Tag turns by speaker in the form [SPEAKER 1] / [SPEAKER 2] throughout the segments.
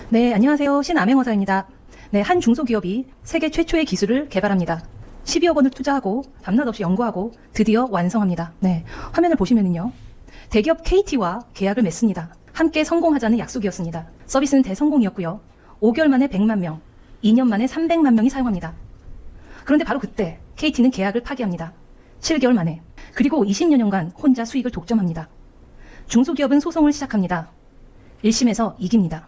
[SPEAKER 1] 네, 안녕하세요. 신암행어사입니다. 네, 한 중소기업이 세계 최초의 기술을 개발합니다. 12억 원을 투자하고 밤낮 없이 연구하고 드디어 완성합니다. 네, 화면을 보시면은요. 대기업 KT와 계약을 맺습니다. 함께 성공하자는 약속이었습니다. 서비스는 대성공이었고요. 5개월 만에 100만 명, 2년 만에 300만 명이 사용합니다. 그런데 바로 그때 KT는 계약을 파기합니다. 7개월 만에. 그리고 20여 년간 혼자 수익을 독점합니다. 중소기업은 소송을 시작합니다. 1심에서 이깁니다.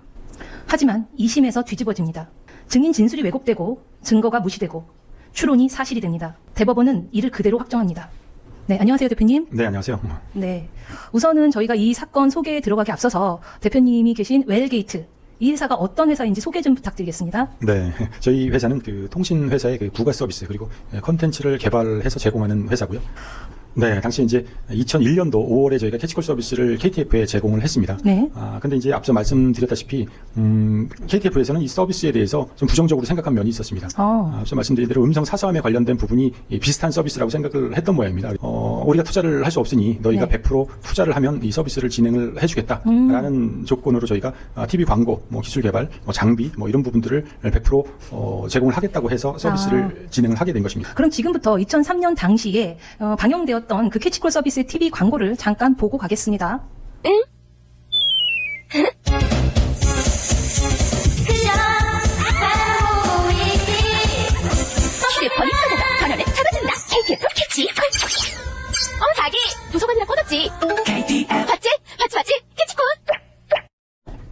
[SPEAKER 1] 하지만 2심에서 뒤집어집니다. 증인 진술이 왜곡되고 증거가 무시되고 추론이 사실이 됩니다. 대법원은 이를 그대로 확정합니다. 네, 안녕하세요, 대표님.
[SPEAKER 2] 네, 안녕하세요.
[SPEAKER 1] 네, 우선은 저희가 이 사건 소개에 들어가기 앞서서 대표님이 계신 웰게이트, 이 회사가 어떤 회사인지 소개 좀 부탁드리겠습니다.
[SPEAKER 2] 네, 저희 회사는 그 통신 회사의 그 부가 서비스 그리고 컨텐츠를 개발해서 제공하는 회사고요. 네, 당시 이제 2001년도 5월에 저희가 캐치콜 서비스를 KTF에 제공을 했습니다.
[SPEAKER 1] 네.
[SPEAKER 2] 근데 이제 앞서 말씀드렸다시피, KTF에서는 이 서비스에 대해서 좀 부정적으로 생각한 면이 있었습니다. 앞서 말씀드린 대로 음성 사서함에 관련된 부분이 비슷한 서비스라고 생각을 했던 모양입니다. 우리가 투자를 할 수 없으니 너희가
[SPEAKER 1] 네.
[SPEAKER 2] 100% 투자를 하면 이 서비스를 진행을 해주겠다라는 조건으로 저희가 TV 광고, 기술 개발, 장비, 이런 부분들을 100% 제공을 하겠다고 해서 서비스를 진행을 하게 된 것입니다.
[SPEAKER 1] 그럼 지금부터 2003년 당시에 방영되었던 그 캐치콜 서비스의 TV 광고를 잠깐 보고 가겠습니다.
[SPEAKER 3] 응? 그저 바라보고 있지. 휴대폰이 터져도 전원은 작아진다. KTF 캐치콜. 자기 도서관이랑 꺼졌지. 봤지? 캐치콜.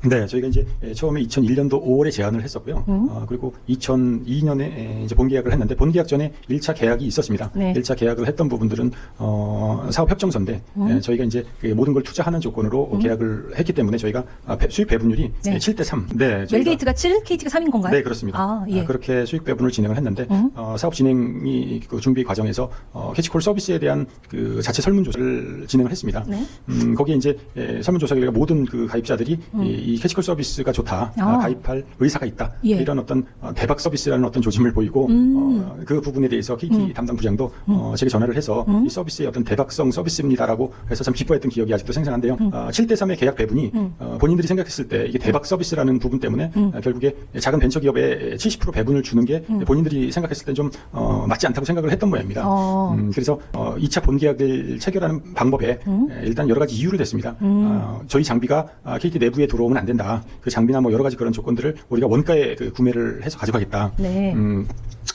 [SPEAKER 2] 네, 저희가 이제 처음에 2001년도 5월에 제안을 했었고요. 그리고 2002년에 이제 본계약을 했는데 본계약 전에 1차 계약이 있었습니다.
[SPEAKER 1] 네.
[SPEAKER 2] 1차 계약을 했던 부분들은 사업협정서인데 저희가 이제 모든 걸 투자하는 조건으로 계약을 했기 때문에 저희가 수익 배분율이
[SPEAKER 1] 네.
[SPEAKER 2] 7대3. 네,
[SPEAKER 1] 웰게이트가 7, KT가 3인 건가요?
[SPEAKER 2] 네, 그렇습니다.
[SPEAKER 1] 예.
[SPEAKER 2] 그렇게 수익 배분을 진행을 했는데 사업 진행이 그 준비 과정에서 캐치콜 서비스에 대한 그 자체 설문조사를 진행을 했습니다.
[SPEAKER 1] 네.
[SPEAKER 2] 거기에 이제 설문조사 결과 모든 그 가입자들이 이 캐치콜 서비스가 좋다, 가입할 의사가 있다,
[SPEAKER 1] 예.
[SPEAKER 2] 이런 어떤 대박 서비스라는 어떤 조짐을 보이고 그 부분에 대해서 KT 담당 부장도 제게 전화를 해서 이 서비스의 어떤 대박성 서비스입니다라고 해서 참 기뻐했던 기억이 아직도 생생한데요. 7대3의 계약 배분이 본인들이 생각했을 때 이게 대박 서비스라는 부분 때문에 결국에 작은 벤처기업에 70% 배분을 주는 게 본인들이 생각했을 때 좀 맞지 않다고 생각을 했던 모양입니다. 그래서 2차 본계약을 체결하는 방법에 일단 여러 가지 이유를 댔습니다. 저희 장비가 KT 내부에 들어오면 안 된다. 그 장비나 여러 가지 그런 조건들을 우리가 원가에 그 구매를 해서 가져가겠다.
[SPEAKER 1] 네.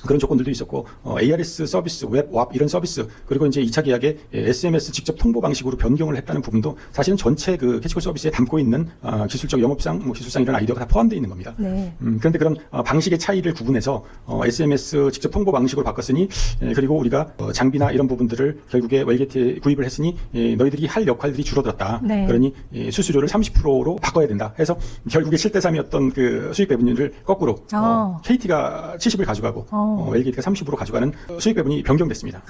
[SPEAKER 2] 그런 조건들도 있었고, ARS 서비스, 웹, 왑 이런 서비스, 그리고 이제 2차 계약에 SMS 직접 통보 방식으로 변경을 했다는 부분도 사실은 전체 그 캐치콜 서비스에 담고 있는 기술적 영업상, 기술상 이런 아이디어가 다 포함되어 있는 겁니다.
[SPEAKER 1] 네.
[SPEAKER 2] 그런데 그런 방식의 차이를 구분해서 SMS 직접 통보 방식으로 바꿨으니, 그리고 우리가 장비나 이런 부분들을 결국에 웰게이트에 구입을 했으니 너희들이 할 역할들이 줄어들었다.
[SPEAKER 1] 네.
[SPEAKER 2] 그러니 수수료를 30%로 바꿔야 된다. 해서 결국에 7대3이었던 그 수익 배분율을 거꾸로 KT가 70을 가져가고 웰게이트가 30으로 가져가는 수익 배분이 변경됐습니다.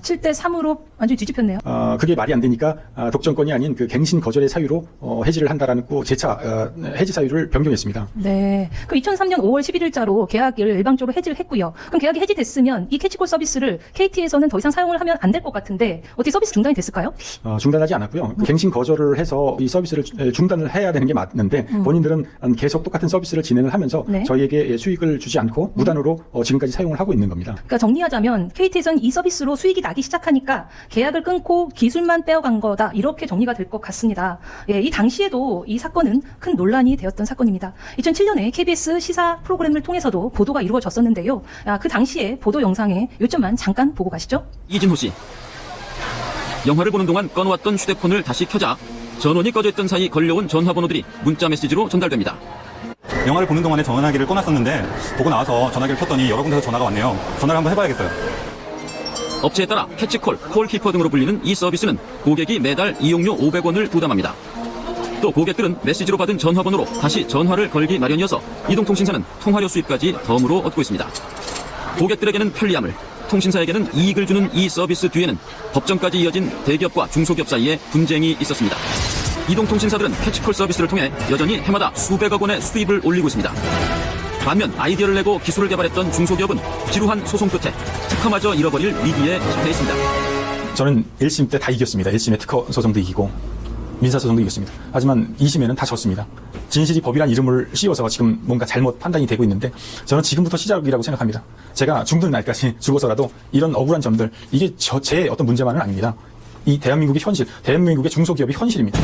[SPEAKER 1] 7대3으로 완전히 뒤집혔네요.
[SPEAKER 2] 그게 말이 안 되니까 독점권이 아닌 그 갱신 거절의 사유로 해지를 한다라는 재차 해지 사유를 변경했습니다.
[SPEAKER 1] 네. 그 2003년 5월 11일자로 계약을 일방적으로 해지를 했고요. 그럼 계약이 해지됐으면 이 캐치콜 서비스를 KT에서는 더 이상 사용을 하면 안 될 것 같은데 어떻게 서비스 중단이 됐을까요?
[SPEAKER 2] 중단하지 않았고요. 갱신 거절을 해서 이 서비스를 중단을 해야 되는 게 맞는데 본인들은 계속 똑같은 서비스를 진행을 하면서
[SPEAKER 1] 네.
[SPEAKER 2] 저희에게 수익을 주지 않고 무단으로 지금까지 사용을 하고 있는 겁니다.
[SPEAKER 1] 그러니까 정리하자면 KT에서는 이 서비스로 수익이 나기 시작하니까 계약을 끊고 기술만 빼어간 거다. 이렇게 정리가 될 것 같습니다. 예, 이 당시에도 이 사건은 큰 논란이 되었던 사건입니다. 2007년에 KBS 시사 프로그램을 통해서도 보도가 이루어졌었는데요. 그 당시에 보도 영상의 요점만 잠깐 보고 가시죠.
[SPEAKER 4] 이진호 씨. 영화를 보는 동안 꺼놓았던 휴대폰을 다시 켜자 전원이 꺼져 있던 사이 걸려온 전화번호들이 문자 메시지로 전달됩니다.
[SPEAKER 5] 영화를 보는 동안에 전화기를 꺼놨었는데 보고 나와서 전화기를 켰더니 여러 군데서 전화가 왔네요. 전화를 한번 해봐야겠어요.
[SPEAKER 4] 업체에 따라 캐치콜, 콜키퍼 등으로 불리는 이 서비스는 고객이 매달 이용료 500원을 부담합니다. 또 고객들은 메시지로 받은 전화번호로 다시 전화를 걸기 마련이어서 이동통신사는 통화료 수입까지 덤으로 얻고 있습니다. 고객들에게는 편리함을, 통신사에게는 이익을 주는 이 서비스 뒤에는 법정까지 이어진 대기업과 중소기업 사이에 분쟁이 있었습니다. 이동통신사들은 캐치콜 서비스를 통해 여전히 해마다 수백억 원의 수입을 올리고 있습니다. 반면 아이디어를 내고 기술을 개발했던 중소기업은 지루한 소송 끝에 특허마저 잃어버릴 위기에 처해 있습니다.
[SPEAKER 2] 저는 1심 때 다 이겼습니다. 1심의 특허 소송도 이기고 민사소송도 이겼습니다. 하지만 2심에는 다 졌습니다. 진실이 법이란 이름을 씌워서 지금 뭔가 잘못 판단이 되고 있는데 저는 지금부터 시작이라고 생각합니다. 제가 죽는 날까지 죽어서라도 이런 억울한 점들, 이게 제 어떤 문제만은 아닙니다. 이 대한민국의 현실, 대한민국의 중소기업의 현실입니다.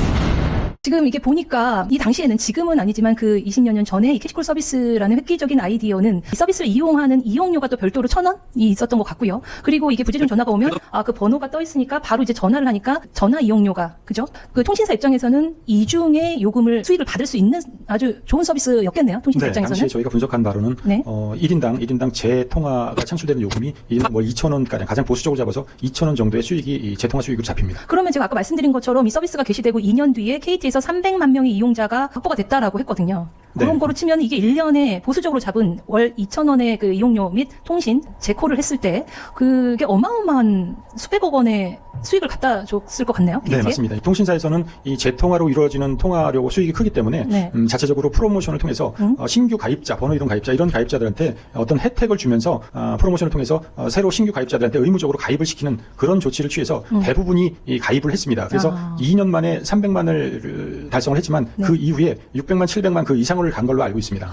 [SPEAKER 1] 지금 이게 보니까 이 당시에는, 지금은 아니지만 그 20여 년 전에 이 캐치콜 서비스라는 획기적인 아이디어는 이 서비스를 이용하는 이용료가 또 별도로 1,000원이 있었던 것 같고요. 그리고 이게 부재중 전화가 오면 그 번호가 떠 있으니까 바로 이제 전화를 하니까 전화 이용료가, 그죠? 그 통신사 입장에서는 이중의 요금을, 수익을 받을 수 있는 아주 좋은 서비스였겠네요. 통신사 입장에서는.
[SPEAKER 2] 당시에 저희가 분석한 바로는
[SPEAKER 1] 네.
[SPEAKER 2] 1인당 재통화가 창출되는 요금이 1인당 월 2,000원가량, 가장 보수적으로 잡아서 2,000원 정도의 수익이 이 재통화 수익으로 잡힙니다.
[SPEAKER 1] 그러면 제가 아까 말씀드린 것처럼 이 서비스가 개시되고 2년 뒤에 KT에서 300만 명의 이용자가 확보가 됐다라고 했거든요. 그런
[SPEAKER 2] 네.
[SPEAKER 1] 거로 치면 이게 1년에 보수적으로 잡은 월 2,000원의 그 이용료 및 통신 재콜을 했을 때 그게 어마어마한 수백억 원의 수익을 갖다 줬을 것 같네요.
[SPEAKER 2] 네,
[SPEAKER 1] KT 에?
[SPEAKER 2] 맞습니다. 통신사에서는 이 재통화로 이루어지는 통화료 수익이 크기 때문에
[SPEAKER 1] 네.
[SPEAKER 2] 자체적으로 프로모션을 통해서 신규 가입자, 번호 이동 가입자, 이런 가입자들한테 어떤 혜택을 주면서 프로모션을 통해서 새로 신규 가입자들한테 의무적으로 가입을 시키는 그런 조치를 취해서 대부분이 이 가입을 했습니다. 그래서 2년 만에 300만을 달성을 했지만
[SPEAKER 1] 네.
[SPEAKER 2] 그 이후에 600만, 700만 그 이상을 간 걸로 알고 있습니다.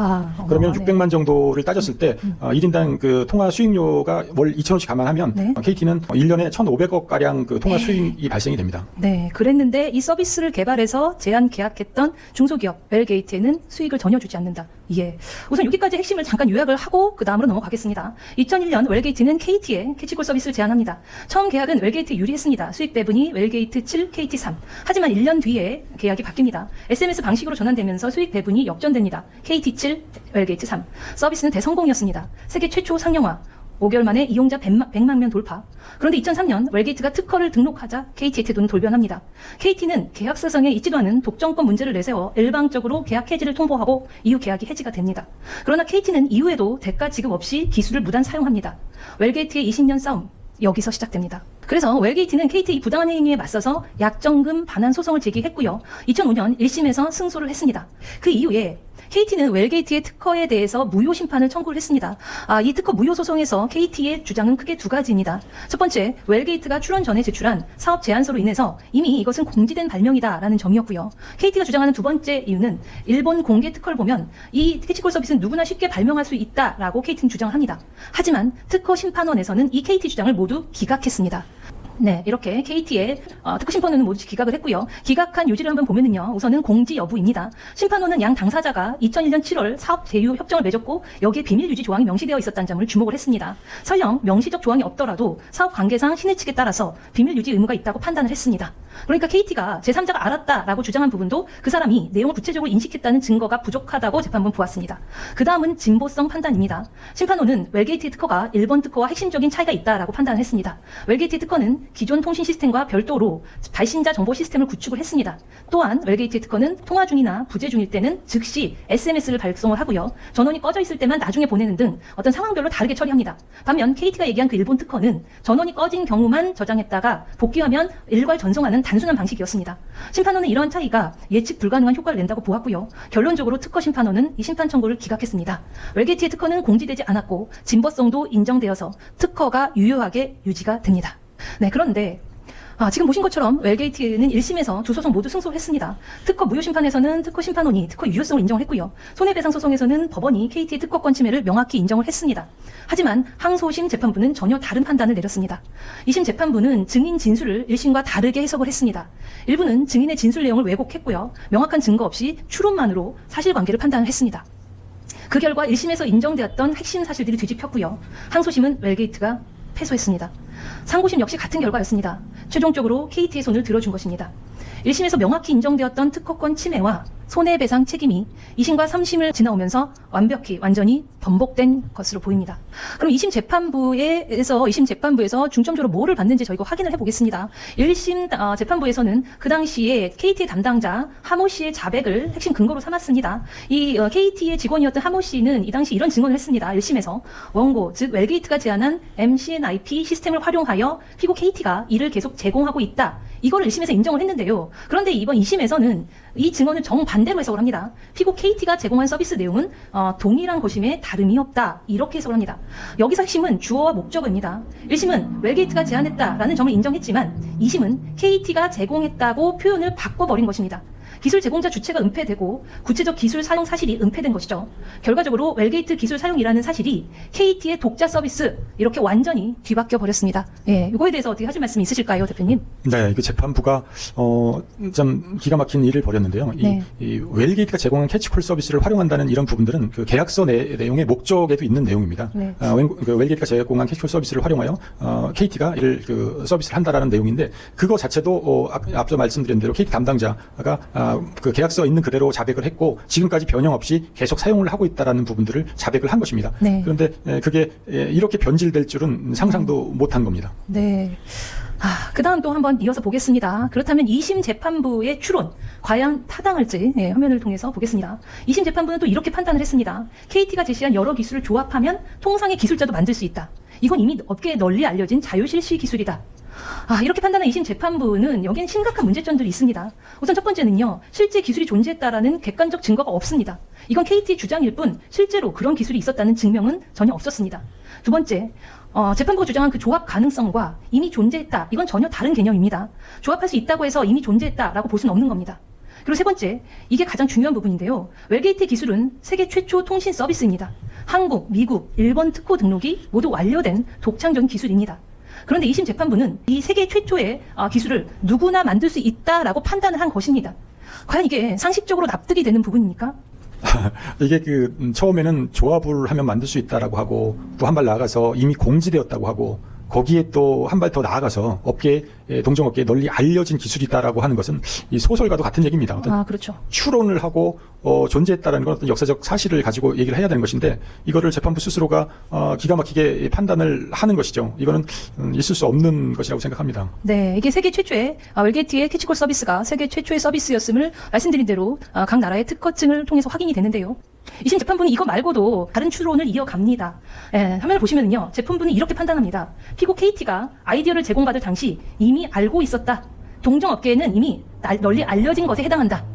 [SPEAKER 2] 그러면
[SPEAKER 1] 어마어마하네.
[SPEAKER 2] 600만 정도를 따졌을 때 1인당 그 통화 수익료가 월 2,000원씩 감안하면
[SPEAKER 1] 네.
[SPEAKER 2] KT는 1년에 1,500억 가량 그 통화 수익이 발생이 됩니다.
[SPEAKER 1] 네, 그랬는데 이 서비스를 개발해서 제한 계약했던 중소기업 웰게이트에는 수익을 전혀 주지 않는다. 예. 우선 여기까지 핵심을 잠깐 요약을 하고 그 다음으로 넘어가겠습니다. 2001년 웰게이트는 KT에 캐치콜 서비스를 제안합니다. 처음 계약은 웰게이트 유리했습니다. 수익 배분이 웰게이트 7, KT 3. 하지만 1년 뒤에 계약이 바뀝니다. SMS 방식으로 전환되면서 수익 배분이 역전됩니다. KT 7, 웰게이트 3. 서비스는 대성공이었습니다. 세계 최초 상용화. 5개월 만에 이용자 100만 명 돌파. 그런데 2003년 웰게이트가 특허를 등록하자 KT의 태도는 돌변합니다. KT는 계약 사성에 있지도 않은 독점권 문제를 내세워 일방적으로 계약 해지를 통보하고 이후 계약이 해지가 됩니다. 그러나 KT는 이후에도 대가 지급 없이 기술을 무단 사용합니다. 웰게이트의 20년 싸움, 여기서 시작됩니다. 그래서 웰게이트는 KT의 부당한 행위에 맞서서 약정금 반환 소송을 제기했고요. 2005년 1심에서 승소를 했습니다. 그 이후에 KT는 웰게이트의 특허에 대해서 무효 심판을 청구를 했습니다. 이 특허 무효 소송에서 KT의 주장은 크게 두 가지입니다. 첫 번째, 웰게이트가 출원 전에 제출한 사업 제안서로 인해서 이미 이것은 공지된 발명이다라는 점이었고요. KT가 주장하는 두 번째 이유는 일본 공개 특허를 보면 이 캐치콜 서비스는 누구나 쉽게 발명할 수 있다라고 KT는 주장합니다. 하지만 특허 심판원에서는 이 KT 주장을 모두 기각했습니다. 네, 이렇게 KT의 특허 심판원은 모두 기각을 했고요. 기각한 요지를 한번 보면은요, 우선은 공지 여부입니다. 심판원은 양 당사자가 2001년 7월 사업 제휴 협정을 맺었고 여기에 비밀 유지 조항이 명시되어 있었다는 점을 주목을 했습니다. 설령 명시적 조항이 없더라도 사업 관계상 신의 측에 따라서 비밀 유지 의무가 있다고 판단을 했습니다. 그러니까 KT가 제3자가 알았다라고 주장한 부분도 그 사람이 내용을 구체적으로 인식했다는 증거가 부족하다고 재판부는 보았습니다. 그 다음은 진보성 판단입니다. 심판원은 웰게이트의 특허가 일본 특허와 핵심적인 차이가 있다라고 판단을 했습니다. 웰게이트의 특허는 기존 통신 시스템과 별도로 발신자 정보 시스템을 구축을 했습니다. 또한 웰게이트의 특허는 통화 중이나 부재 중일 때는 즉시 SMS를 발송을 하고요. 전원이 꺼져 있을 때만 나중에 보내는 등 어떤 상황별로 다르게 처리합니다. 반면 KT가 얘기한 그 일본 특허는 전원이 꺼진 경우만 저장했다가 복귀하면 일괄 전송하는 단순한 방식이었습니다. 심판원은 이러한 차이가 예측 불가능한 효과를 낸다고 보았고요. 결론적으로 특허 심판원은 이 심판 청구를 기각했습니다. 웰게이트의 특허는 공지되지 않았고 진보성도 인정되어서 특허가 유효하게 유지가 됩니다. 네, 그런데 지금 보신 것처럼 웰게이트는 1심에서 두 소송 모두 승소를 했습니다. 특허 무효 심판에서는 특허 심판원이 특허 유효성을 인정을 했고요. 손해배상 소송에서는 법원이 KT의 특허권 침해를 명확히 인정을 했습니다. 하지만 항소심 재판부는 전혀 다른 판단을 내렸습니다. 2심 재판부는 증인 진술을 1심과 다르게 해석을 했습니다. 일부는 증인의 진술 내용을 왜곡했고요. 명확한 증거 없이 추론만으로 사실관계를 판단을 했습니다. 그 결과 1심에서 인정되었던 핵심 사실들이 뒤집혔고요. 항소심은 웰게이트가 패소했습니다. 상고심 역시 같은 결과였습니다. 최종적으로 KT의 손을 들어준 것입니다. 1심에서 명확히 인정되었던 특허권 침해와 손해배상 책임이 2심과 3심을 지나오면서 완전히 번복된 것으로 보입니다. 그럼 2심 재판부에서 중점적으로 뭐를 받는지 저희가 확인을 해보겠습니다. 1심 재판부에서는 그 당시에 KT의 담당자 하모 씨의 자백을 핵심 근거로 삼았습니다. 이 KT의 직원이었던 하모 씨는 이 당시 이런 증언을 했습니다. 1심에서 원고, 즉 웰게이트가 제안한 MCNIP 시스템을 활용하여 피고 KT가 이를 계속 제공하고 있다. 이걸 1심에서 인정을 했는데요. 그런데 이번 2심에서는 이 증언을 정반대로 반대로 해석을 합니다. 피고 KT가 제공한 서비스 내용은 동일한 것임에 다름이 없다. 이렇게 해석을 합니다. 여기서 핵심은 주어와 목적어입니다. 1심은 웰게이트가 제안했다라는 점을 인정했지만 2심은 KT가 제공했다고 표현을 바꿔버린 것입니다. 기술 제공자 주체가 은폐되고 구체적 기술 사용 사실이 은폐된 것이죠. 결과적으로 웰게이트 기술 사용이라는 사실이 KT의 독자 서비스 이렇게 완전히 뒤바뀌어 버렸습니다. 예, 이거에 대해서 어떻게 하실 말씀 있으실까요, 대표님?
[SPEAKER 2] 네, 이거 재판부가 좀 기가 막힌 일을 벌였는데요.
[SPEAKER 1] 네.
[SPEAKER 2] 이 웰게이트가 제공한 캐치콜 서비스를 활용한다는 이런 부분들은 그 계약서 내용의 목적에도 있는 내용입니다.
[SPEAKER 1] 네.
[SPEAKER 2] 그 웰게이트가 제공한 캐치콜 서비스를 활용하여 KT가 이를 그 서비스를 한다라는 내용인데 그거 자체도 앞서 말씀드린 대로 KT 담당자가 그 계약서 있는 그대로 자백을 했고 지금까지 변형 없이 계속 사용을 하고 있다라는 부분들을 자백을 한 것입니다.
[SPEAKER 1] 네.
[SPEAKER 2] 그런데 그게 이렇게 변질될 줄은 상상도 못한 겁니다.
[SPEAKER 1] 네. 그 다음 또 한번 이어서 보겠습니다. 그렇다면 2심 재판부의 추론, 과연 타당할지 화면을 통해서 보겠습니다. 2심 재판부는 또 이렇게 판단을 했습니다. KT가 제시한 여러 기술을 조합하면 통상의 기술자도 만들 수 있다. 이건 이미 업계에 널리 알려진 자유실시 기술이다. 이렇게 판단한 2심 재판부는 여기엔 심각한 문제점들이 있습니다. 우선 첫 번째는요, 실제 기술이 존재했다라는 객관적 증거가 없습니다. 이건 KT의 주장일 뿐 실제로 그런 기술이 있었다는 증명은 전혀 없었습니다. 두 번째, 재판부가 주장한 그 조합 가능성과 이미 존재했다. 이건 전혀 다른 개념입니다. 조합할 수 있다고 해서 이미 존재했다라고 볼 수는 없는 겁니다. 그리고 세 번째, 이게 가장 중요한 부분인데요. 웰게이트 기술은 세계 최초 통신 서비스입니다. 한국, 미국, 일본 특허 등록이 모두 완료된 독창적인 기술입니다. 그런데 2심 재판부는 이 세계 최초의 기술을 누구나 만들 수 있다라고 판단을 한 것입니다. 과연 이게 상식적으로 납득이 되는 부분입니까?
[SPEAKER 2] 이게 처음에는 조합을 하면 만들 수 있다라고 하고 또 한 발 나아가서 이미 공지되었다고 하고 거기에 또 한 발 더 나아가서 동종업계에 널리 알려진 기술이다라고 하는 것은 이 소설과도 같은 얘기입니다. 어떤
[SPEAKER 1] 그렇죠.
[SPEAKER 2] 추론을 하고 존재했다라는 건 어떤 역사적 사실을 가지고 얘기를 해야 되는 것인데 이거를 재판부 스스로가 기가 막히게 판단을 하는 것이죠. 이거는 있을 수 없는 것이라고 생각합니다.
[SPEAKER 1] 네, 이게 세계 최초의 웰게이트의 캐치콜 서비스가 세계 최초의 서비스였음을 말씀드린 대로 각 나라의 특허증을 통해서 확인이 되는데요. 2심 재판부는 이거 말고도 다른 추론을 이어갑니다. 화면을 보시면요, 재판부는 이렇게 판단합니다. 피고 KT가 아이디어를 제공받을 당시 이미 알고 있었다. 동종업계에는 이미 널리 알려진 것에 해당한다.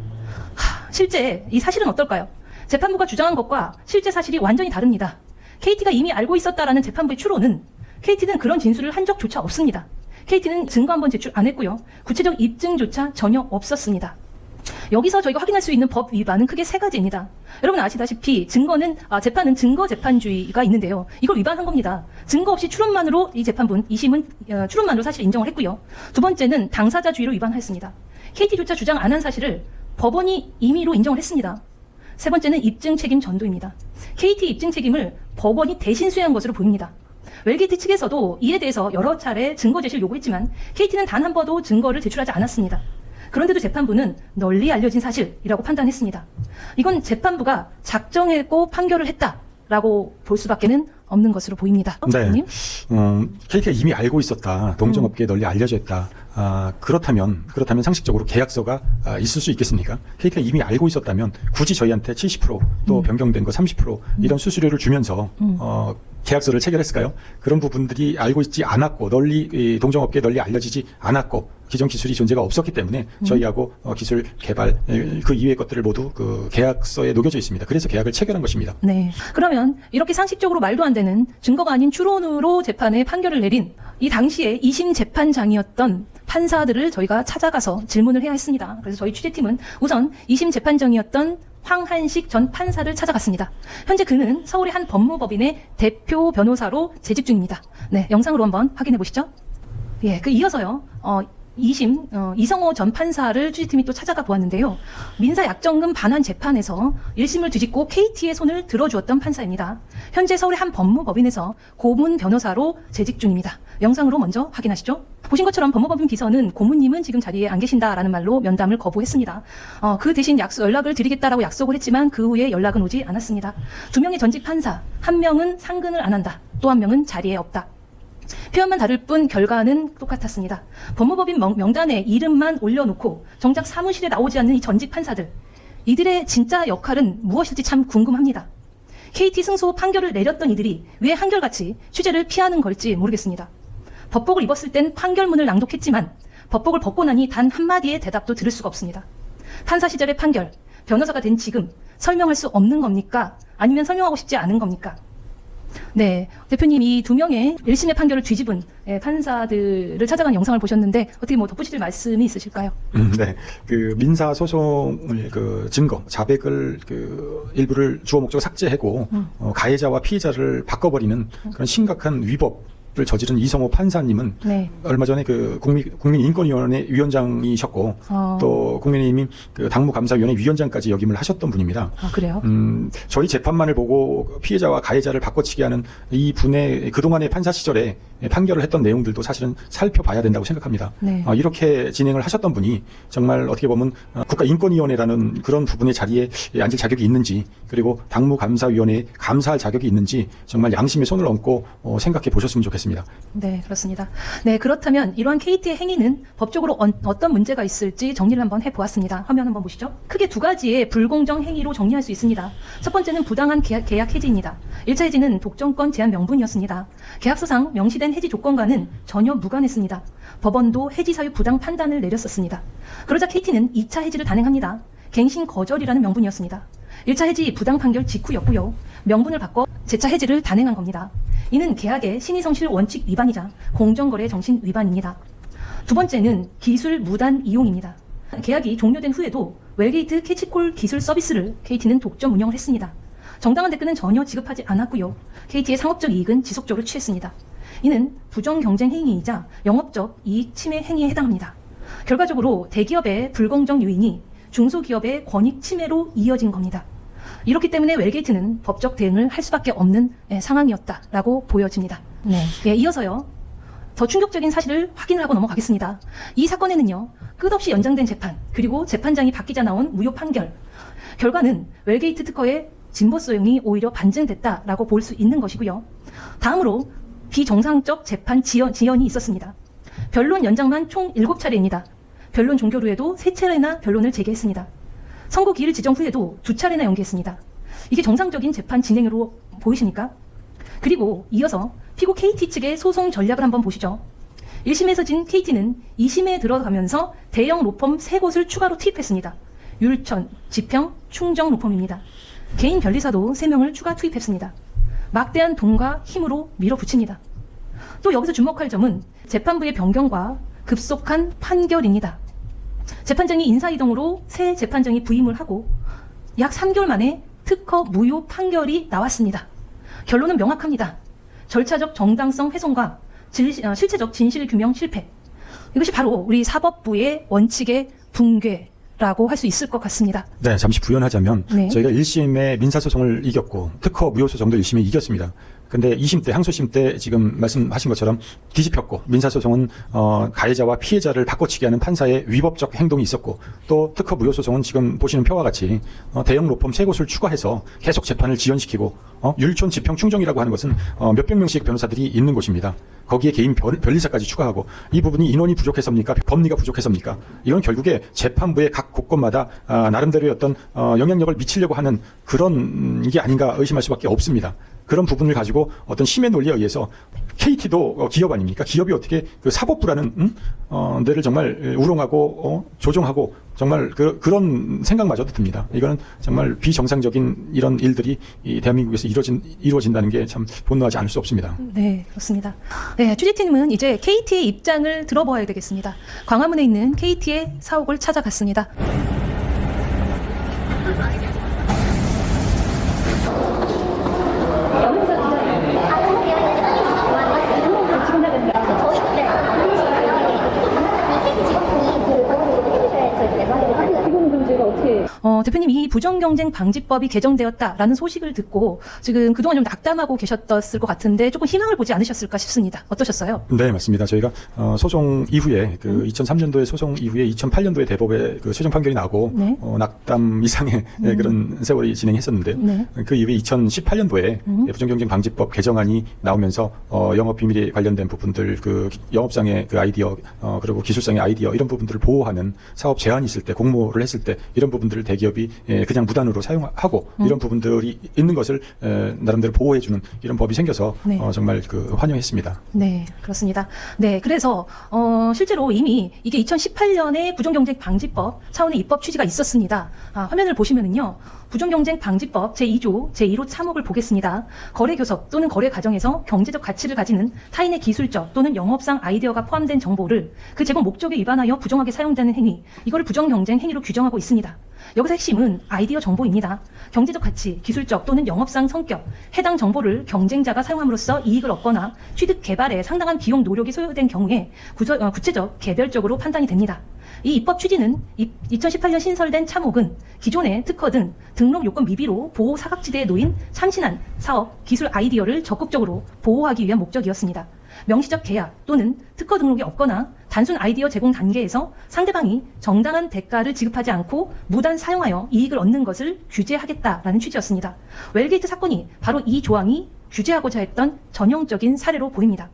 [SPEAKER 1] 실제 이 사실은 어떨까요? 재판부가 주장한 것과 실제 사실이 완전히 다릅니다. KT가 이미 알고 있었다라는 재판부의 추론은 KT는 그런 진술을 한 적조차 없습니다. KT는 증거 한번 제출 안 했고요. 구체적 입증조차 전혀 없었습니다. 여기서 저희가 확인할 수 있는 법 위반은 크게 세 가지입니다. 여러분 아시다시피 재판은 증거 재판주의가 있는데요. 이걸 위반한 겁니다. 증거 없이 추론만으로 이 재판부는 2심은 추론만으로 사실 인정을 했고요. 두 번째는 당사자주의로 위반했습니다. KT조차 주장 안 한 사실을 법원이 임의로 인정을 했습니다. 세 번째는 입증 책임 전도입니다. KT 입증 책임을 법원이 대신 수행한 것으로 보입니다. 웰게이트 측에서도 이에 대해서 여러 차례 증거 제시를 요구했지만 KT는 단 한 번도 증거를 제출하지 않았습니다. 그런데도 재판부는 널리 알려진 사실이라고 판단했습니다. 이건 재판부가 작정했고 판결을 했다라고 볼 수밖에는 없는 것으로 보입니다.
[SPEAKER 2] 네. KT가 이미 알고 있었다. 동종업계에 널리 알려져 있다. 그렇다면 상식적으로 계약서가 있을 수 있겠습니까? KT가 이미 알고 있었다면 굳이 저희한테 70%또 변경된 거 30% 이런 수수료를 주면서 계약서를 체결했을까요? 그런 부분들이 알고 있지 않았고 동종업계에 널리 알려지지 않았고 기존 기술이 존재가 없었기 때문에 저희하고 기술 개발 그 이외의 것들을 모두 그 계약서에 녹여져 있습니다. 그래서 계약을 체결한 것입니다.
[SPEAKER 1] 네. 그러면 이렇게 상식적으로 말도 안 되는 증거가 아닌 추론으로 재판에 판결을 내린 이 당시에 2심 재판장이었던 판사들을 저희가 찾아가서 질문을 해야 했습니다. 그래서 저희 취재팀은 우선 2심 재판장이었던 황한식 전 판사를 찾아갔습니다. 현재 그는 서울의 한 법무법인의 대표 변호사로 재직 중입니다. 네, 영상으로 한번 확인해 보시죠. 예, 이어서요. 2심 이성호 전 판사를 취재팀이 또 찾아가 보았는데요. 민사 약정금 반환 재판에서 1심을 뒤집고 KT의 손을 들어주었던 판사입니다. 현재 서울의 한 법무법인에서 고문 변호사로 재직 중입니다. 영상으로 먼저 확인하시죠. 보신 것처럼 법무법인 비서는 고문님은 지금 자리에 안 계신다라는 말로 면담을 거부했습니다. 그 대신 연락을 드리겠다라고 약속을 했지만 그 후에 연락은 오지 않았습니다. 2명의 전직 판사, 1명은 상근을 안 한다. 또 1명은 자리에 없다. 표현만 다를 뿐 결과는 똑같았습니다. 법무법인 명단에 이름만 올려놓고 정작 사무실에 나오지 않는 이 전직 판사들, 이들의 진짜 역할은 무엇일지 참 궁금합니다. KT 승소 판결을 내렸던 이들이 왜 한결같이 취재를 피하는 걸지 모르겠습니다. 법복을 입었을 땐 판결문을 낭독했지만 법복을 벗고 나니 단 한마디의 대답도 들을 수가 없습니다. 판사 시절의 판결, 변호사가 된 지금 설명할 수 없는 겁니까? 아니면 설명하고 싶지 않은 겁니까? 네, 대표님 이 두 명의 1심의 판결을 뒤집은 판사들을 찾아간 영상을 보셨는데 어떻게 뭐 덧붙이실 말씀이 있으실까요?
[SPEAKER 2] 네, 그 민사 소송을 그 증거 자백을 그 일부를 주어 목적으로 삭제하고 가해자와 피해자를 바꿔버리는 그런 심각한 위법을 저지른 이성호 판사님은
[SPEAKER 1] 네.
[SPEAKER 2] 얼마 전에 그 국민인권위원회 위원장이셨고 또 국민의힘 그 당무감사위원회 위원장까지 역임을 하셨던 분입니다.
[SPEAKER 1] 아, 그래요?
[SPEAKER 2] 저희 재판만을 보고 피해자와 가해자를 바꿔치기 하는 이 분의 그동안의 판사 시절에 판결을 했던 내용들도 사실은 살펴봐야 된다고 생각합니다.
[SPEAKER 1] 네.
[SPEAKER 2] 이렇게 진행을 하셨던 분이 정말 어떻게 보면 국가인권위원회라는 그런 부분의 자리에 앉을 자격이 있는지, 그리고 당무감사위원회에 감사할 자격이 있는지 정말 양심의 손을 얹고 생각해 보셨으면 좋겠습니다.
[SPEAKER 1] 네, 그렇습니다. 네, 그렇다면 이러한 KT의 행위는 법적으로 어떤 문제가 있을지 정리를 한번 해보았습니다. 화면 한번 보시죠. 크게 두 가지의 불공정 행위로 정리할 수 있습니다. 첫 번째는 부당한 계약 해지입니다. 1차 해지는 독점권 제한 명분이었습니다. 계약서상 명시된 해지 조건과는 전혀 무관했습니다. 법원도 해지 사유 부당 판단을 내렸었습니다. 그러자 KT는 2차 해지를 단행합니다. 갱신 거절이라는 명분이었습니다. 1차 해지 부당 판결 직후였고요. 명분을 바꿔 재차 해지를 단행한 겁니다. 이는 계약의 신의성실 원칙 위반이자 공정거래 정신 위반입니다. 두 번째는 기술 무단 이용입니다. 계약이 종료된 후에도 웰게이트 캐치콜 기술 서비스를 KT는 독점 운영을 했습니다. 정당한 대가는 전혀 지급하지 않았고요. KT의 상업적 이익은 지속적으로 취했습니다. 이는 부정 경쟁 행위이자 영업적 이익 침해 행위에 해당합니다. 결과적으로 대기업의 불공정 요인이 중소기업의 권익 침해로 이어진 겁니다. 이렇기 때문에 웰게이트는 법적 대응을 할 수밖에 없는 상황이었다라고 보여집니다. 네. 이어서요. 더 충격적인 사실을 확인을 하고 넘어가겠습니다. 이 사건에는요. 끝없이 연장된 재판, 그리고 재판장이 바뀌자 나온 무효 판결. 결과는 웰게이트 특허의 진보성이 오히려 반증됐다라고 볼 수 있는 것이고요. 다음으로 비정상적 재판 지연이 있었습니다. 변론 연장만 총 7차례입니다. 변론 종결 후에도 3차례나 변론을 재개했습니다. 선고 기일 지정 후에도 2차례나 연기했습니다. 이게 정상적인 재판 진행으로 보이십니까? 그리고 이어서 피고 KT 측의 소송 전략을 한번 보시죠. 1심에서 진 KT는 2심에 들어가면서 대형 로펌 3곳을 추가로 투입했습니다. 율천, 지평, 충정 로펌입니다. 개인 변리사도 3명을 추가 투입했습니다. 막대한 돈과 힘으로 밀어붙입니다. 또 여기서 주목할 점은 재판부의 변경과 급속한 판결입니다. 재판장이 인사이동으로 새 재판장이 부임을 하고 약 3개월 만에 특허 무효 판결이 나왔습니다. 결론은 명확합니다. 절차적 정당성 훼손과 실체적 진실 규명 실패. 이것이 바로 우리 사법부의 원칙의 붕괴라고 할 수 있을 것 같습니다.
[SPEAKER 2] 네, 잠시 부연하자면
[SPEAKER 1] 네.
[SPEAKER 2] 저희가 1심에 민사소송을 이겼고 특허 무효소송도 1심에 이겼습니다. 근데 2심 때, 항소심 때 지금 말씀하신 것처럼 뒤집혔고, 민사소송은 가해자와 피해자를 바꿔치기 하는 판사의 위법적 행동이 있었고, 또 특허 무효소송은 지금 보시는 표와 같이 대형 로펌 3곳을 추가해서 계속 재판을 지연시키고, 율촌, 지평, 충정이라고 하는 것은 몇백 명씩 변호사들이 있는 곳입니다. 거기에 개인 변리사까지 추가하고, 이 부분이 인원이 부족해서입니까? 법리가 부족해서입니까? 이건 결국에 재판부의 각 곳곳마다 나름대로의 어떤 영향력을 미치려고 하는 그런 게 아닌가 의심할 수밖에 없습니다. 그런 부분을 가지고 어떤 심의 논리에 의해서 KT도 기업 아닙니까? 기업이 어떻게 그 사법부라는 데를 정말 우롱하고 조종하고 정말 그런 생각마저도 듭니다. 이거는 정말 비정상적인 이런 일들이 이 대한민국에서 이루어진다는 게 참 분노하지 않을 수 없습니다.
[SPEAKER 1] 네, 그렇습니다. 네, 취재팀은 이제 KT의 입장을 들어보아야 되겠습니다. 광화문에 있는 KT의 사옥을 찾아갔습니다. 대표님, 이 부정경쟁 방지법이 개정되었다라는 소식을 듣고 지금 그동안 좀 낙담하고 계셨을 것 같은데 조금 희망을 보지 않으셨을까 싶습니다. 어떠셨어요?
[SPEAKER 2] 네, 맞습니다. 저희가 소송 이후에 2003년도에 소송 이후에 2008년도에 대법에 그 최종 판결이 나고
[SPEAKER 1] 네.
[SPEAKER 2] 낙담 이상의 그런 세월이 진행했었는데
[SPEAKER 1] 네.
[SPEAKER 2] 그 이후에 2018년도에 부정경쟁 방지법 개정안이 나오면서 영업 비밀에 관련된 부분들, 그 영업상의 그 아이디어 그리고 기술상의 아이디어 이런 부분들을 보호하는 사업 제한이 있을 때, 공모를 했을 때 이런 부분들을 대기업 기업이 그냥 무단으로 사용하고 이런 부분들이 있는 것을 나름대로 보호해주는 이런 법이 생겨서
[SPEAKER 1] 네.
[SPEAKER 2] 정말 환영했습니다.
[SPEAKER 1] 네, 그렇습니다. 네, 그래서 실제로 이미 이게 2018년에 부정경쟁 방지법 차원의 입법 취지가 있었습니다. 화면을 보시면은요. 부정경쟁 방지법 제2조 제1호 차목을 보겠습니다. 거래 교섭 또는 거래 과정에서 경제적 가치를 가지는 타인의 기술적 또는 영업상 아이디어가 포함된 정보를 그 제공 목적에 위반하여 부정하게 사용되는 행위, 이걸 부정경쟁 행위로 규정하고 있습니다. 여기서 핵심은 아이디어 정보입니다. 경제적 가치, 기술적 또는 영업상 성격, 해당 정보를 경쟁자가 사용함으로써 이익을 얻거나 취득 개발에 상당한 비용 노력이 소요된 경우에 구체적 개별적으로 판단이 됩니다. 이 입법 취지는 2018년 신설된 차목은 기존의 특허 등 등록 요건 미비로 보호 사각지대에 놓인 참신한 사업, 기술 아이디어를 적극적으로 보호하기 위한 목적이었습니다. 명시적 계약 또는 특허 등록이 없거나 단순 아이디어 제공 단계에서 상대방이 정당한 대가를 지급하지 않고 무단 사용하여 이익을 얻는 것을 규제하겠다라는 취지였습니다. 웰게이트 사건이 바로 이 조항이 규제하고자 했던 전형적인 사례로 보입니다.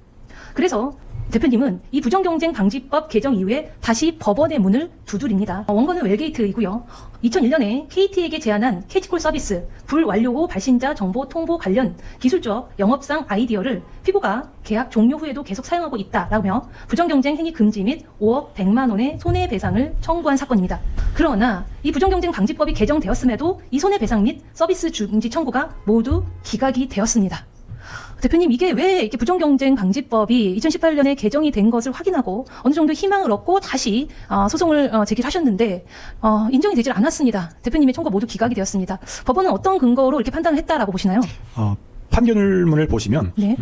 [SPEAKER 1] 그래서 대표님은 이 부정경쟁 방지법 개정 이후에 다시 법원의 문을 두드립니다. 원고는 웰게이트이고요. 2001년에 KT에게 제안한 캐치콜 서비스 불완료 후 발신자 정보 통보 관련 기술적 영업상 아이디어를 피고가 계약 종료 후에도 계속 사용하고 있다라며 부정경쟁 행위 금지 및 5억 100만 원의 손해배상을 청구한 사건입니다. 그러나 이 부정경쟁 방지법이 개정되었음에도 이 손해배상 및 서비스 중지 청구가 모두 기각이 되었습니다. 대표님, 이게 왜 이렇게 부정경쟁 방지법이 2018년에 개정이 된 것을 확인하고 어느 정도 희망을 얻고 다시 소송을 제기하셨는데 인정이 되질 않았습니다. 대표님의 청구 모두 기각이 되었습니다. 법원은 어떤 근거로 이렇게 판단을 했다라고 보시나요?
[SPEAKER 2] 판결문을 보시면
[SPEAKER 1] 네.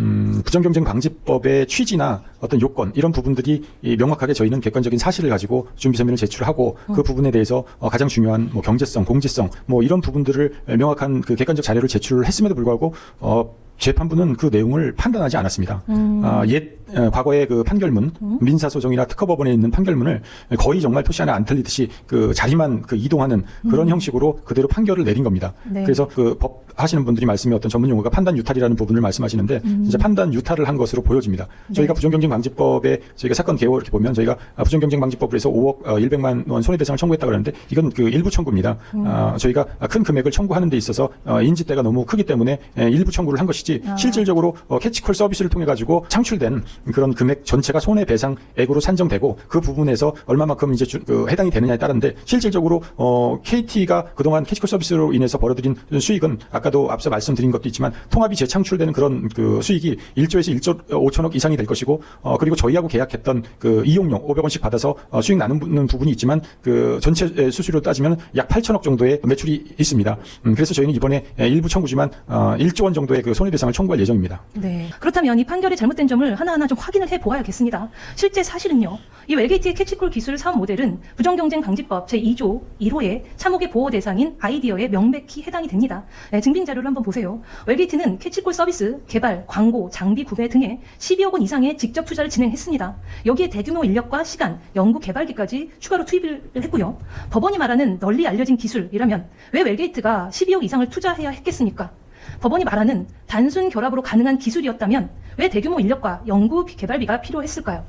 [SPEAKER 2] 부정경쟁 방지법의 취지나 어떤 요건 이런 부분들이 명확하게 저희는 객관적인 사실을 가지고 준비서면을 제출하고 그 부분에 대해서 가장 중요한 경제성, 공지성 이런 부분들을 명확한 그 객관적 자료를 제출했음에도 불구하고 재판부는 그 내용을 판단하지 않았습니다. 과거의 그 판결문, 민사소송이나 특허법원에 있는 판결문을 거의 정말 표시 하나 안 틀리듯이 그 자리만 이동하는 그런 형식으로 그대로 판결을 내린 겁니다.
[SPEAKER 1] 네.
[SPEAKER 2] 그래서 그 법 하시는 분들이 말씀에 어떤 전문 용어가 판단 유탈이라는 부분을 말씀하시는데 진짜 판단 유탈을 한 것으로 보여집니다.
[SPEAKER 1] 네.
[SPEAKER 2] 저희가 부정경쟁 방지법에 저희가 사건 개요 이렇게 보면 저희가 부정경쟁 방지법으로 해서 5억 100만 원 손해배상을 청구했다 그러는데 이건 그 일부 청구입니다. 저희가 큰 금액을 청구하는 데 있어서 인지대가 너무 크기 때문에 일부 청구를 한 것이지 실질적으로 캐치콜 서비스를 통해 가지고 창출된 그런 금액 전체가 손해배상액으로 산정되고 그 부분에서 얼마만큼 이제 해당이 되느냐에 따른데 실질적으로 KT가 그동안 캐치콜 서비스로 인해서 벌어들인 수익은 아까도 앞서 말씀드린 것도 있지만 통합이 재창출되는 그런 그 수익이 1조에서 1조 5천억 이상이 될 것이고 그리고 저희하고 계약했던 그 이용료 500원씩 받아서 수익 나누는 부분이 있지만 그 전체 수수료 따지면 약 8천억 정도의 매출이 있습니다. 그래서 저희는 이번에 일부 청구지만 1조 원 정도의 그 손해배상을 청구할 예정입니다.
[SPEAKER 1] 네. 그렇다면 이 판결이 잘못된 점을 하나하나 좀 확인을 해보아야겠습니다. 실제 사실은요. 이 웰게이트의 캐치콜 기술 사업 모델은 부정경쟁 방지법 제2조 1호의 차목의 보호 대상인 아이디어에 명백히 해당이 됩니다. 네, 증빙 자료를 한번 보세요. 웰게이트는 캐치콜 서비스, 개발, 광고, 장비 구매 등에 12억 원 이상의 직접 투자를 진행했습니다. 여기에 대규모 인력과 시간, 연구 개발비까지 추가로 투입을 했고요. 법원이 말하는 널리 알려진 기술이라면 왜 웰게이트가 12억 이상을 투자해야 했겠습니까? 법원이 말하는 단순 결합으로 가능한 기술이었다면 왜 대규모 인력과 연구 개발비가 필요했을까요?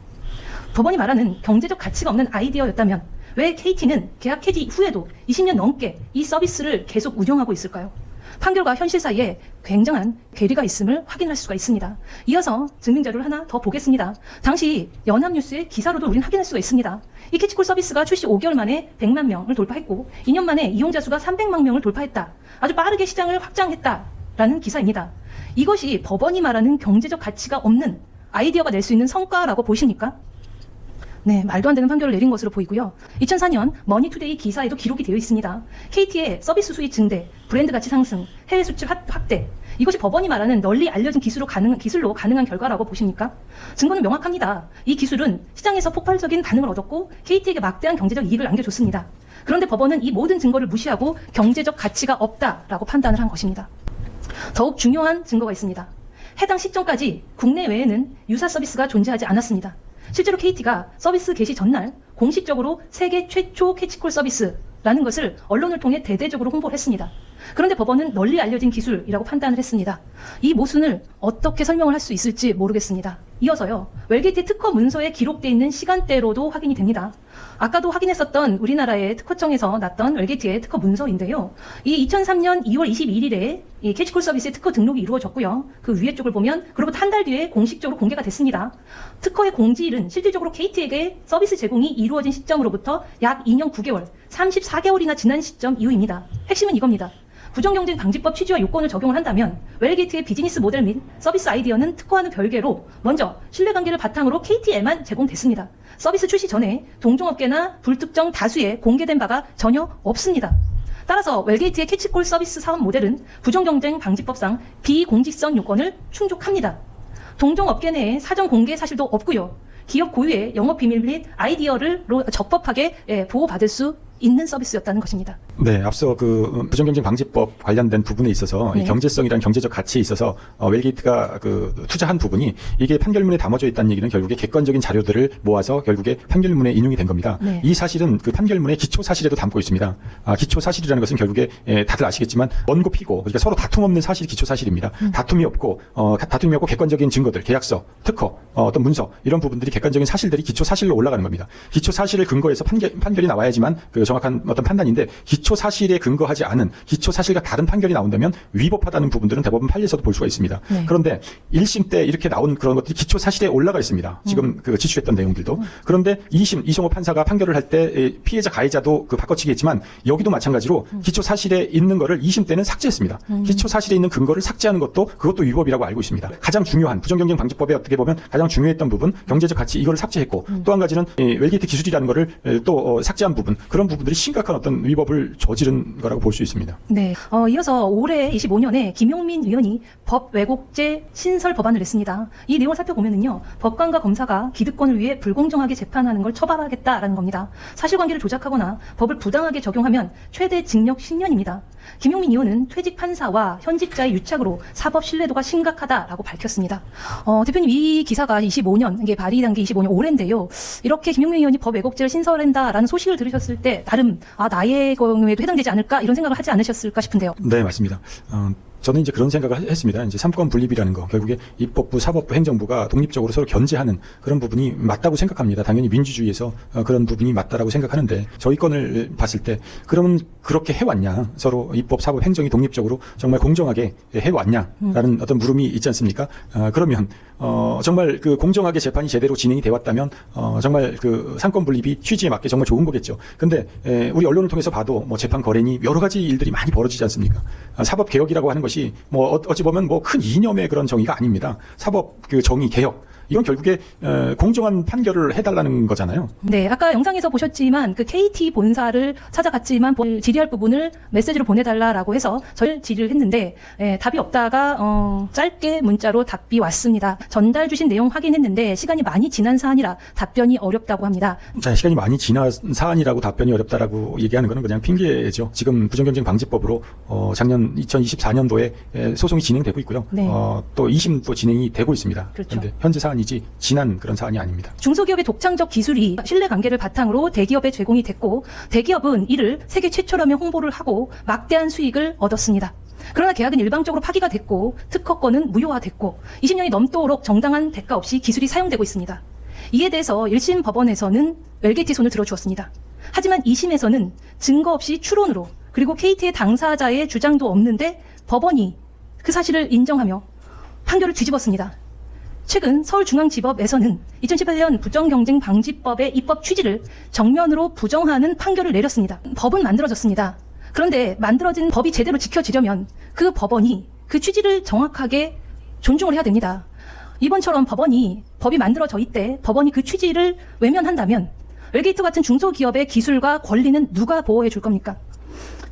[SPEAKER 1] 법원이 말하는 경제적 가치가 없는 아이디어였다면 왜 KT는 계약 해지 후에도 20년 넘게 이 서비스를 계속 운영하고 있을까요? 판결과 현실 사이에 굉장한 괴리가 있음을 확인할 수가 있습니다. 이어서 증빙자료를 하나 더 보겠습니다. 당시 연합뉴스의 기사로도 우리는 확인할 수가 있습니다. 이 캐치콜 서비스가 출시 5개월 만에 100만 명을 돌파했고 2년 만에 이용자 수가 300만 명을 돌파했다. 아주 빠르게 시장을 확장했다라는 기사입니다. 이것이 법원이 말하는 경제적 가치가 없는 아이디어가 낼 수 있는 성과라고 보십니까? 네, 말도 안 되는 판결을 내린 것으로 보이고요. 2004년 머니투데이 기사에도 기록이 되어 있습니다. KT의 서비스 수익 증대, 브랜드 가치 상승, 해외 수출 확대. 이것이 법원이 말하는 널리 알려진 기술로 가능한 결과라고 보십니까? 증거는 명확합니다. 이 기술은 시장에서 폭발적인 반응을 얻었고 KT에게 막대한 경제적 이익을 안겨줬습니다. 그런데 법원은 이 모든 증거를 무시하고 경제적 가치가 없다라고 판단을 한 것입니다. 더욱 중요한 증거가 있습니다. 해당 시점까지 국내외에는 유사 서비스가 존재하지 않았습니다. 실제로 KT가 서비스 개시 전날 공식적으로 세계 최초 캐치콜 서비스라는 것을 언론을 통해 대대적으로 홍보를 했습니다. 그런데 법원은 널리 알려진 기술이라고 판단을 했습니다. 이 모순을 어떻게 설명을 할 수 있을지 모르겠습니다. 이어서요, 웰게이트 특허 문서에 기록되어 있는 시간대로도 확인이 됩니다. 아까도 확인했었던 우리나라의 특허청에서 났던 웰게이트의 특허 문서인데요. 이 2003년 2월 21일에 이 캐치콜 서비스의 특허 등록이 이루어졌고요. 그 위에 쪽을 보면 그로부터 한 달 뒤에 공식적으로 공개가 됐습니다. 특허의 공지일은 실질적으로 KT에게 서비스 제공이 이루어진 시점으로부터 약 2년 9개월, 34개월이나 지난 시점 이후입니다. 핵심은 이겁니다. 부정경쟁 방지법 취지와 요건을 적용을 한다면 웰게이트의 비즈니스 모델 및 서비스 아이디어는 특허와는 별개로 먼저 신뢰관계를 바탕으로 KT에만 제공됐습니다. 서비스 출시 전에 동종업계나 불특정 다수에 공개된 바가 전혀 없습니다. 따라서 웰게이트의 캐치콜 서비스 사업 모델은 부정경쟁 방지법상 비공직성 요건을 충족합니다. 동종업계 내에 사전 공개 사실도 없고요. 기업 고유의 영업 비밀 및 아이디어를 적법하게 보호받을 수 있는 서비스였다는 것입니다.
[SPEAKER 2] 네, 앞서 그 부정경쟁 방지법 관련된 부분에 있어서
[SPEAKER 1] 네.
[SPEAKER 2] 이 경제성이란 경제적 가치에 있어서 웰게이트가 그 투자한 부분이 이게 판결문에 담아져 있다는 얘기는 결국에 객관적인 자료들을 모아서 결국에 판결문에 인용이 된 겁니다.
[SPEAKER 1] 네.
[SPEAKER 2] 이 사실은 그 판결문의 기초 사실에도 담고 있습니다. 기초 사실이라는 것은 결국에 다들 아시겠지만 원고 피고 그러니까 서로 다툼 없는 사실이 기초 사실입니다. 다툼이 없고 객관적인 증거들, 계약서, 특허, 어떤 문서 이런 부분들이 객관적인 사실들이 기초 사실로 올라가는 겁니다. 기초 사실을 근거해서 판결이 나와야지만 그 정확한 어떤 판단인데 기초 사실에 근거하지 않은 기초 사실과 다른 판결이 나온다면 위법하다는 부분들은 대법원 판례에서도 볼 수가 있습니다.
[SPEAKER 1] 네.
[SPEAKER 2] 그런데 1심 때 이렇게 나온 그런 것들이 기초 사실에 올라가 있습니다. 지금 그 지출했던 내용들도. 그런데 2심 이성호 판사가 판결을 할 때 피해자 가해자도 그 바꿔치기 했지만 여기도 마찬가지로 기초 사실에 있는 거를 2심 때는 삭제했습니다. 기초 사실에 있는 근거를 삭제하는 그것도 위법이라고 알고 있습니다. 가장 중요한 부정경쟁 방지법에 어떻게 보면 가장 중요했던 부분 경제적 가치 이거를 삭제했고 또 한 가지는 웰게이트 기술이라는 거를 또 삭제한 부분 그런 부분들이 심각한 어떤 위법을 저지른 거라고 볼 수 있습니다.
[SPEAKER 1] 네, 이어서 올해 25년에 김용민 의원이 법 왜곡죄 신설 법안을 냈습니다. 이 내용을 살펴보면은요, 법관과 검사가 기득권을 위해 불공정하게 재판하는 걸 처벌하겠다라는 겁니다. 사실관계를 조작하거나 법을 부당하게 적용하면 최대 징역 10년입니다. 김용민 의원은 퇴직 판사와 현직자의 유착으로 사법 신뢰도가 심각하다라고 밝혔습니다. 대표님, 이 기사가 25년, 이게 발의된 게 25년 올해인데요. 이렇게 김용민 의원이 법 왜곡죄를 신설한다라는 소식을 들으셨을 때 나름 나의 경우에도 해당되지 않을까 이런 생각을 하지 않으셨을까 싶은데요.
[SPEAKER 2] 네, 맞습니다. 저는 이제 그런 생각을 했습니다. 이제 삼권 분립이라는 거, 결국에 입법부, 사법부, 행정부가 독립적으로 서로 견제하는 그런 부분이 맞다고 생각합니다. 당연히 민주주의에서 그런 부분이 맞다라고 생각하는데 저희 건을 봤을 때 그러면 그렇게 해왔냐? 서로 입법, 사법, 행정이 독립적으로 정말 공정하게 해왔냐라는 어떤 물음이 있지 않습니까? 그러면 정말 그 공정하게 재판이 제대로 진행이 되었다면 정말 그 삼권 분립이 취지에 맞게 정말 좋은 거겠죠. 근데 우리 언론을 통해서 봐도 뭐 재판 거래니 여러 가지 일들이 많이 벌어지지 않습니까? 사법 개혁이라고 하는 것이 뭐 어찌 보면 뭐 큰 이념의 그런 정의가 아닙니다. 사법 그 정의 개혁. 이건 결국에 공정한 판결을 해달라는 거잖아요.
[SPEAKER 1] 네, 아까 영상에서 보셨지만 그 KT 본사를 찾아갔지만 질의할 부분을 메시지로 보내달라라고 해서 저를 질의를 했는데 답이 없다가 짧게 문자로 답이 왔습니다. 전달 주신 내용 확인했는데 시간이 많이 지난 사안이라 답변이 어렵다고 합니다.
[SPEAKER 2] 자, 시간이 많이 지난 사안이라고 답변이 어렵다라고 얘기하는 거는 그냥 핑계죠. 지금 부정경쟁 방지법으로 작년 2024년도에 소송이 진행되고 있고요.
[SPEAKER 1] 네.
[SPEAKER 2] 또 2심도 진행이 되고 있습니다.
[SPEAKER 1] 그렇죠.
[SPEAKER 2] 그런데 현재 사안이지 지난 그런 사안이 아닙니다.
[SPEAKER 1] 중소기업의 독창적 기술이 신뢰관계를 바탕으로 대기업에 제공이 됐고 대기업은 이를 세계 최초라며 홍보를 하고 막대한 수익을 얻었습니다. 그러나 계약은 일방적으로 파기가 됐고 특허권은 무효화됐고 20년이 넘도록 정당한 대가 없이 기술이 사용되고 있습니다. 이에 대해서 1심 법원에서는 웰게이트 손을 들어주었습니다. 하지만 2심에서는 증거 없이 추론으로 그리고 KT의 당사자의 주장도 없는데 법원이 그 사실을 인정하며 판결을 뒤집었습니다. 최근 서울중앙지법에서는 2018년 부정경쟁방지법의 입법 취지를 정면으로 부정하는 판결을 내렸습니다. 법은 만들어졌습니다. 그런데 만들어진 법이 제대로 지켜지려면 그 법원이 그 취지를 정확하게 존중을 해야 됩니다. 이번처럼 법이 만들어져 있대 법원이 그 취지를 외면한다면 웰게이트 같은 중소기업의 기술과 권리는 누가 보호해 줄 겁니까?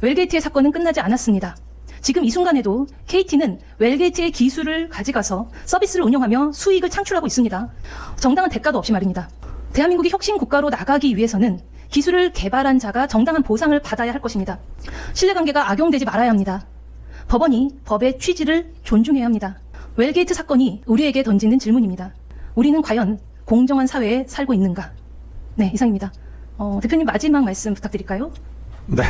[SPEAKER 1] 웰게이트의 사건은 끝나지 않았습니다. 지금 이 순간에도 KT는 웰게이트의 기술을 가져가서 서비스를 운영하며 수익을 창출하고 있습니다. 정당한 대가도 없이 말입니다. 대한민국이 혁신 국가로 나가기 위해서는 기술을 개발한 자가 정당한 보상을 받아야 할 것입니다. 신뢰관계가 악용되지 말아야 합니다. 법원이 법의 취지를 존중해야 합니다. 웰게이트 사건이 우리에게 던지는 질문입니다. 우리는 과연 공정한 사회에 살고 있는가? 네, 이상입니다. 대표님 마지막 말씀 부탁드릴까요?
[SPEAKER 2] 네,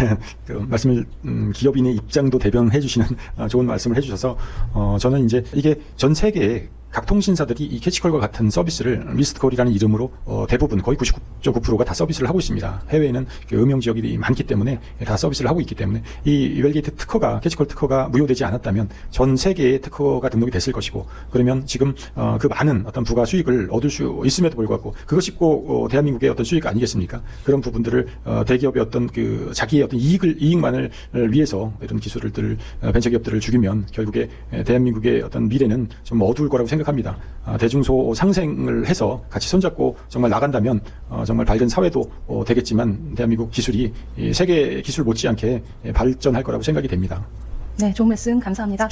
[SPEAKER 2] 그 말씀을 기업인의 입장도 대변해 주시는 좋은 말씀을 해주셔서 저는 이제 이게 전 세계에 각 통신사들이 이 캐치콜과 같은 서비스를 미스드콜이라는 이름으로 대부분 거의 99.9%가 다 서비스를 하고 있습니다. 해외에는 음영 지역이 많기 때문에 다 서비스를 하고 있기 때문에 이 웰게이트 특허가 캐치콜 특허가 무효되지 않았다면 전 세계의 특허가 등록이 됐을 것이고 그러면 지금 그 많은 어떤 부가 수익을 얻을 수 있음에도 불구하고 그것이 꼭 대한민국의 어떤 수익 아니겠습니까? 그런 부분들을 대기업의 어떤 그 자기의 어떤 이익만을 위해서 이런 기술들 벤처기업들을 죽이면 결국에 대한민국의 어떤 미래는 좀 어두울 거라고 생각합니다. 대중소 상생을 해서 같이 손잡고 정말 나간다면 정말 밝은 사회도 되겠지만 대한민국 기술이 세계 기술 못지않게 발전할 거라고 생각이 됩니다.
[SPEAKER 1] 네, 좋은 말씀 감사합니다.